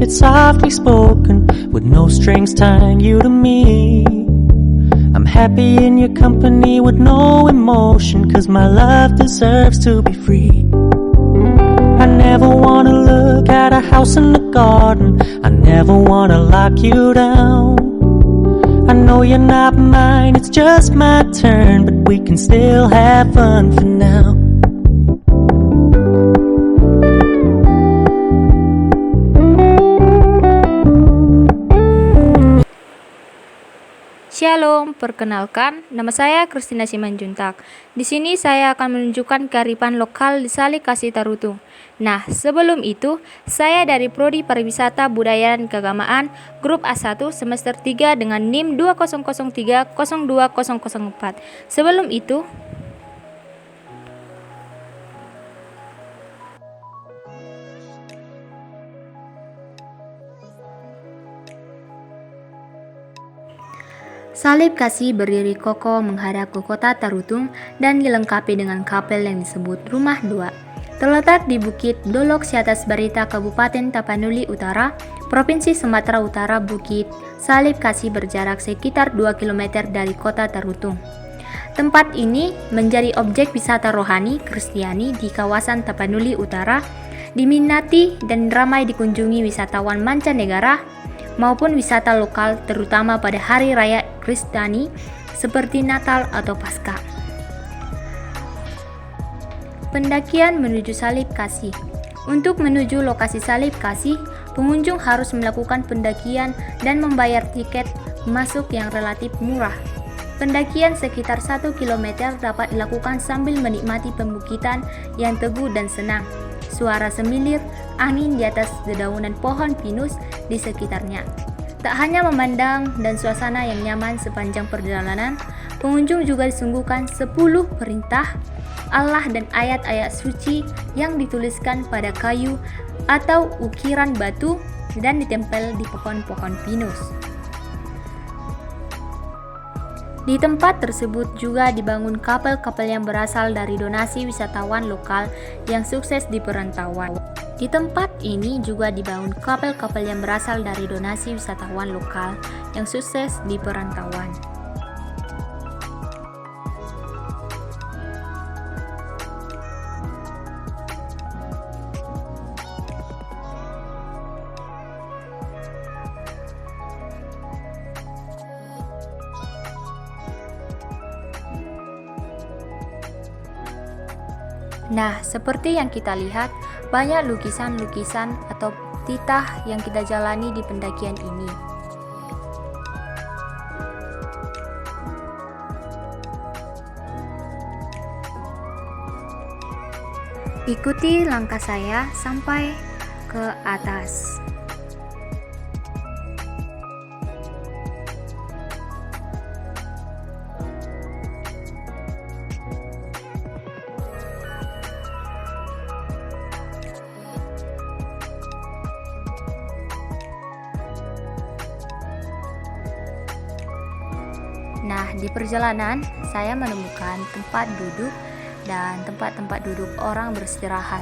It's softly spoken, with no strings tying you to me. I'm happy in your company with no emotion, 'cause my love deserves to be free. I never wanna look at a house in the garden, I never wanna lock you down. I know you're not mine, it's just my turn, but we can still have fun for now. Shalom, perkenalkan, nama saya Christina Simanjuntak. Di sini saya akan menunjukkan kearifan lokal di Salib Kasih Tarutung. Nah, sebelum itu, saya dari Prodi Pariwisata Budaya dan Keagamaan, Grup A1 semester 3 dengan NIM 2003-02004. Sebelum itu, Salib Kasih berdiri kokoh menghadap ke kota Tarutung dan dilengkapi dengan kapel yang disebut Rumah Dua. Terletak di Bukit Dolok Siatas Barita, Kabupaten Tapanuli Utara, Provinsi Sumatera Utara. Bukit Salib Kasih berjarak sekitar 2 km dari kota Tarutung. Tempat ini menjadi objek wisata rohani Kristiani di kawasan Tapanuli Utara, diminati dan ramai dikunjungi wisatawan mancanegara maupun wisata lokal, terutama pada hari raya Kristiani seperti Natal atau Paskah. Pendakian menuju Salib Kasih. Untuk menuju lokasi Salib Kasih, pengunjung harus melakukan pendakian dan membayar tiket masuk yang relatif murah. Pendakian sekitar 1 km dapat dilakukan sambil menikmati pembukitan yang teguh dan senang. Suara semilir angin di atas dedaunan pohon pinus di sekitarnya. Tak hanya memandang dan suasana yang nyaman sepanjang perjalanan, pengunjung juga disuguhkan 10 perintah Allah dan ayat-ayat suci yang dituliskan pada kayu atau ukiran batu dan ditempel di pohon-pohon pinus. Di tempat tersebut juga dibangun kapel-kapel yang berasal dari donasi wisatawan lokal yang sukses di perantauan. Di tempat ini juga dibangun kapel-kapel yang berasal dari donasi wisatawan lokal yang sukses di perantauan. Nah, seperti yang kita lihat, banyak lukisan-lukisan atau titah yang kita jalani di pendakian ini. Ikuti langkah saya sampai ke atas. Nah, di perjalanan saya menemukan tempat duduk dan tempat-tempat duduk orang beristirahat.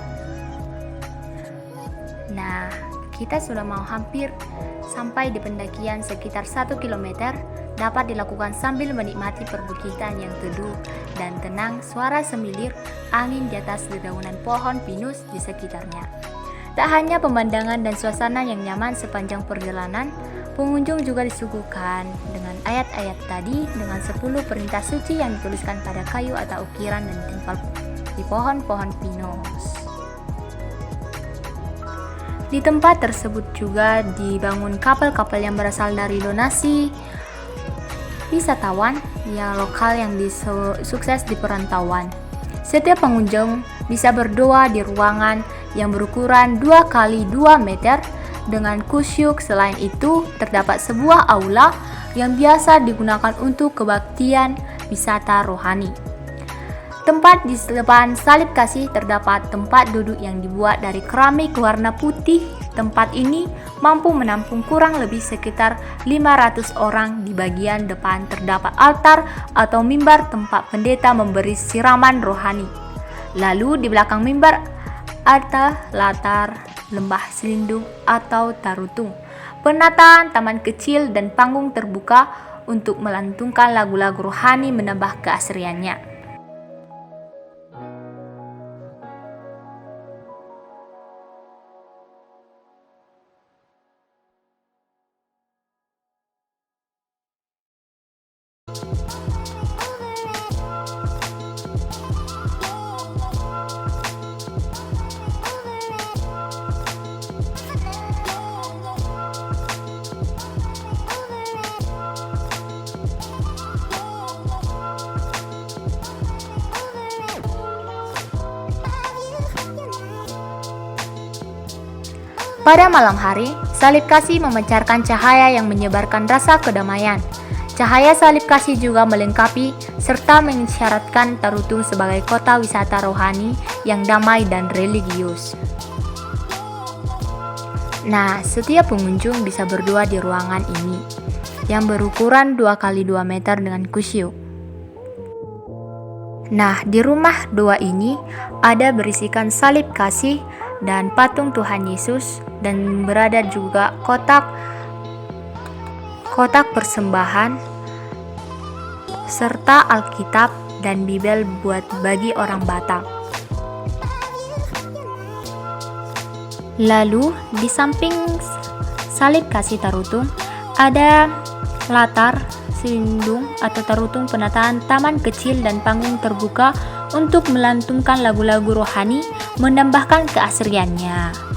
Nah, kita sudah mau hampir sampai di pendakian sekitar 1 km, dapat dilakukan sambil menikmati perbukitan yang teduh dan tenang, suara semilir angin di atas dedaunan pohon pinus di sekitarnya. Tak hanya pemandangan dan suasana yang nyaman sepanjang perjalanan, pengunjung juga disuguhkan dengan ayat-ayat tadi dengan 10 perintah suci yang dituliskan pada kayu atau ukiran dan ditempel di pohon-pohon pinus. Di tempat tersebut juga dibangun kapel-kapel yang berasal dari donasi wisatawan yang lokal yang sukses di perantauan. Setiap pengunjung bisa berdoa di ruangan yang berukuran 2 x 2 meter dengan kusyuk. Selain itu, terdapat sebuah aula yang biasa digunakan untuk kebaktian wisata rohani. Tempat di depan Salib Kasih terdapat tempat duduk yang dibuat dari keramik warna putih. Tempat ini mampu menampung kurang lebih sekitar 500 orang. Di bagian depan terdapat altar atau mimbar tempat pendeta memberi siraman rohani. Lalu di belakang mimbar ada latar Lembah Selindung atau Tarutung, penataan taman kecil dan panggung terbuka untuk melantunkan lagu-lagu rohani menambah keasriannya. Pada malam hari, salib kasih memancarkan cahaya yang menyebarkan rasa kedamaian. Cahaya salib kasih juga melengkapi serta mengisyaratkan Tarutung sebagai kota wisata rohani yang damai dan religius. Nah, setiap pengunjung bisa berdua di ruangan ini, yang berukuran 2x2 meter dengan kusyuk. Nah, di rumah dua ini ada berisikan salib kasih dan patung Tuhan Yesus, dan berada juga kotak persembahan serta Alkitab dan Bibel buat bagi orang Batak. Lalu di samping salib kasih Tarutung ada latar Selindung atau Tarutung, penataan taman kecil dan panggung terbuka untuk melantunkan lagu-lagu rohani menambahkan keasriannya.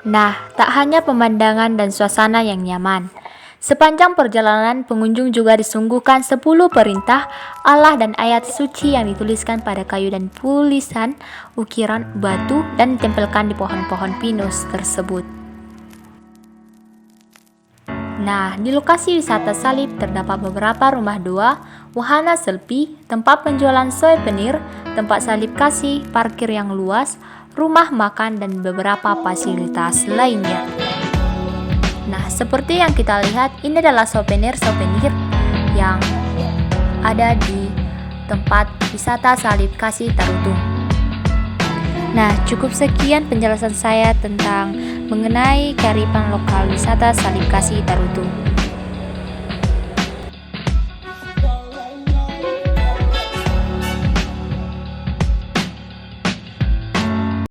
Nah, tak hanya pemandangan dan suasana yang nyaman. Sepanjang perjalanan, pengunjung juga disuguhkan 10 perintah Allah dan ayat suci yang dituliskan pada kayu dan tulisan ukiran batu dan ditempelkan di pohon-pohon pinus tersebut. Nah, di lokasi wisata salib terdapat beberapa rumah doa, wahana selfie, tempat penjualan souvenir, tempat salib kasih, parkir yang luas, rumah makan, dan beberapa fasilitas lainnya. Nah, seperti yang kita lihat, ini adalah souvenir yang ada di tempat wisata salib kasih Tarutung. Nah, cukup sekian penjelasan saya tentang mengenai kearifan lokal wisata salib kasih Tarutung.